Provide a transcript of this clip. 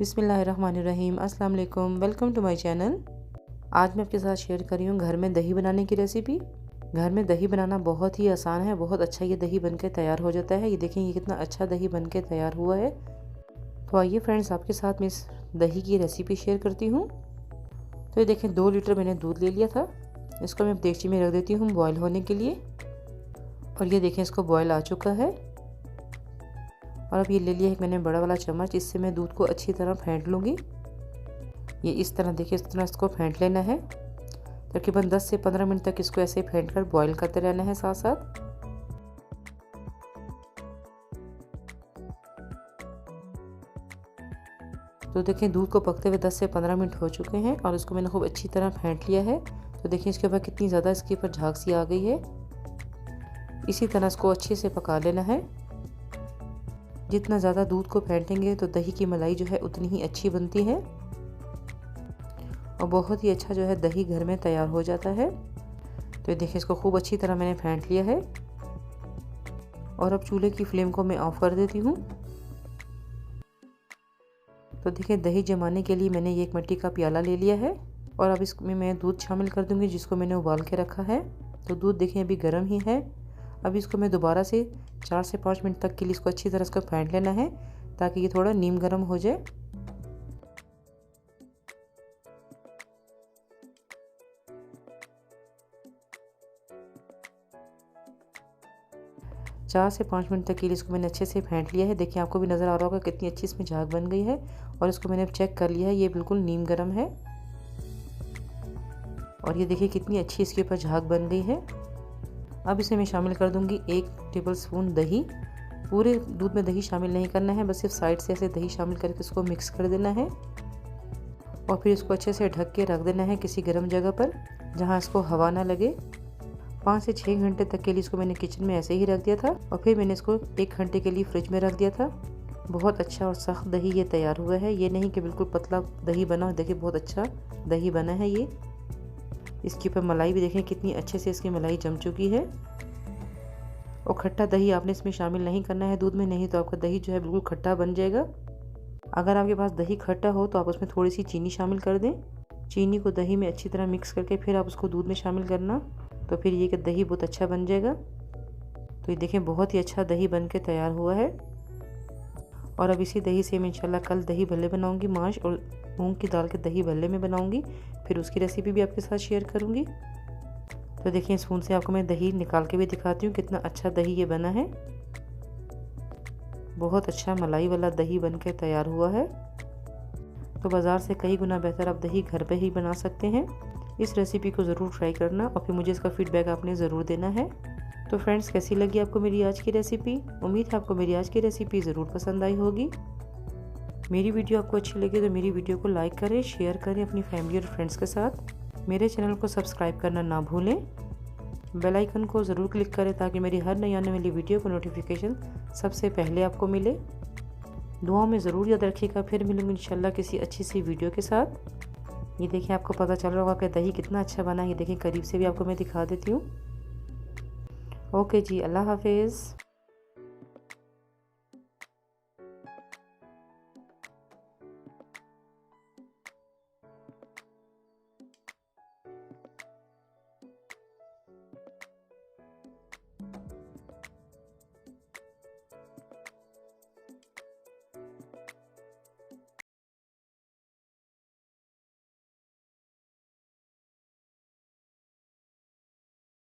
बिस्मिल्लाहिर्रहमानिर्रहीम। अस्सलाम वालेकुम, वेलकम टू माय चैनल। आज मैं आपके साथ शेयर कर रही हूँ घर में दही बनाने की रेसिपी। घर में दही बनाना बहुत ही आसान है, बहुत अच्छा ये दही बनके तैयार हो जाता है। ये देखें, ये कितना अच्छा दही बनके तैयार हुआ है। तो आइए फ्रेंड्स, आपके साथ मैं इस दही की रेसिपी शेयर करती हूँ। तो ये देखें, 2 लीटर मैंने दूध ले लिया था। इसको मैं देगची में रख देती हूँ बॉयल होने के लिए। और ये देखें, इसको बॉयल आ चुका है। और अब ये ले लिया है मैंने बड़ा वाला चम्मच, इससे मैं दूध को अच्छी तरह फेंट लूँगी। ये इस तरह देखिए, इस तरह इसको फेंट लेना है। तकरीबन 10 से 15 मिनट तक इसको ऐसे फेंट कर बॉईल करते रहना है साथ साथ। तो देखें, दूध को पकते हुए 10 से 15 मिनट हो चुके हैं और इसको मैंने खूब अच्छी तरह फेंट लिया है। तो देखिए, इसके ऊपर कितनी ज़्यादा इसके ऊपर झाग सी आ गई है। इसी तरह इसको अच्छे से पका लेना है। जितना ज़्यादा दूध को फेंटेंगे तो दही की मलाई जो है उतनी ही अच्छी बनती है और बहुत ही अच्छा जो है दही घर में तैयार हो जाता है। तो ये देखिए, इसको खूब अच्छी तरह मैंने फेंट लिया है। और अब चूल्हे की फ्लेम को मैं ऑफ कर देती हूँ। तो देखिए, दही जमाने के लिए मैंने ये एक मिट्टी का प्याला ले लिया है और अब इसमें मैं दूध शामिल कर दूँगी जिसको मैंने उबाल के रखा है। तो दूध देखें अभी गर्म ही है। अब इसको मैं दोबारा से 4 से 5 मिनट तक के लिए इसको अच्छी तरह इसको फेंट लेना है ताकि ये थोड़ा नीम गर्म हो जाए। चार से 5 मिनट तक के लिए इसको मैंने अच्छे से फेंट लिया है। देखिए, आपको भी नज़र आ रहा होगा कितनी अच्छी इसमें झाग बन गई है। और इसको मैंने चेक कर लिया है, ये बिल्कुल नीम गर्म है। और ये देखिए कितनी अच्छी इसके ऊपर झाग बन गई है। अब इसे मैं शामिल कर दूंगी 1 टेबलस्पून दही। पूरे दूध में दही शामिल नहीं करना है, बस सिर्फ साइड से ऐसे दही शामिल करके इसको मिक्स कर देना है। और फिर इसको अच्छे से ढक के रख देना है किसी गर्म जगह पर जहाँ इसको हवा ना लगे। 5 से 6 घंटे तक के लिए इसको मैंने किचन में ऐसे ही रख दिया था और फिर मैंने इसको 1 घंटे के लिए फ्रिज में रख दिया था। बहुत अच्छा और सख्त दही ये तैयार हुआ है। ये नहीं कि बिल्कुल पतला दही बना हो, देखिए बहुत अच्छा दही बना है ये। इसके ऊपर मलाई भी देखें कितनी अच्छे से इसकी मलाई जम चुकी है। और खट्टा दही आपने इसमें शामिल नहीं करना है दूध में, नहीं तो आपका दही जो है बिल्कुल खट्टा बन जाएगा। अगर आपके पास दही खट्टा हो तो आप उसमें थोड़ी सी चीनी शामिल कर दें। चीनी को दही में अच्छी तरह मिक्स करके फिर आप उसको दूध में शामिल करना, तो फिर ये कि दही बहुत अच्छा बन जाएगा। तो ये देखें, बहुत ही अच्छा दही बन के तैयार हुआ है। और अब इसी दही से मैं इंशाल्लाह कल दही भल्ले बनाऊंगी। माश और मूंग की दाल के दही भल्ले में बनाऊंगी, फिर उसकी रेसिपी भी आपके साथ शेयर करूंगी। तो देखिए, स्पून से आपको मैं दही निकाल के भी दिखाती हूँ कितना अच्छा दही ये बना है। बहुत अच्छा मलाई वाला दही बन के तैयार हुआ है। तो बाज़ार से कई गुना बेहतर आप दही घर पे ही बना सकते हैं। इस रेसिपी को ज़रूर ट्राई करना और फिर मुझे इसका फीडबैक आपने ज़रूर देना है। तो फ्रेंड्स, कैसी लगी आपको मेरी आज की रेसिपी? उम्मीद है आपको मेरी आज की रेसिपी ज़रूर पसंद आई होगी। मेरी वीडियो आपको अच्छी लगी तो मेरी वीडियो को लाइक करें, शेयर करें अपनी फैमिली और फ्रेंड्स के साथ। मेरे चैनल को सब्सक्राइब करना ना भूलें। बेल आइकन को ज़रूर क्लिक करें ताकि मेरी हर नई आने वाली वीडियो को नोटिफिकेशन सबसे पहले आपको मिले। दुआओं में ज़रूर याद रखिएगा। फिर मिलूंगी इंशाल्लाह किसी अच्छी सी वीडियो के साथ। ये देखिए, आपको पता चल रहा होगा कि दही कितना अच्छा बना है। ये देखिए, करीब से भी आपको मैं दिखा देती हूँ। ओके जी, अल्लाह हाफिज़।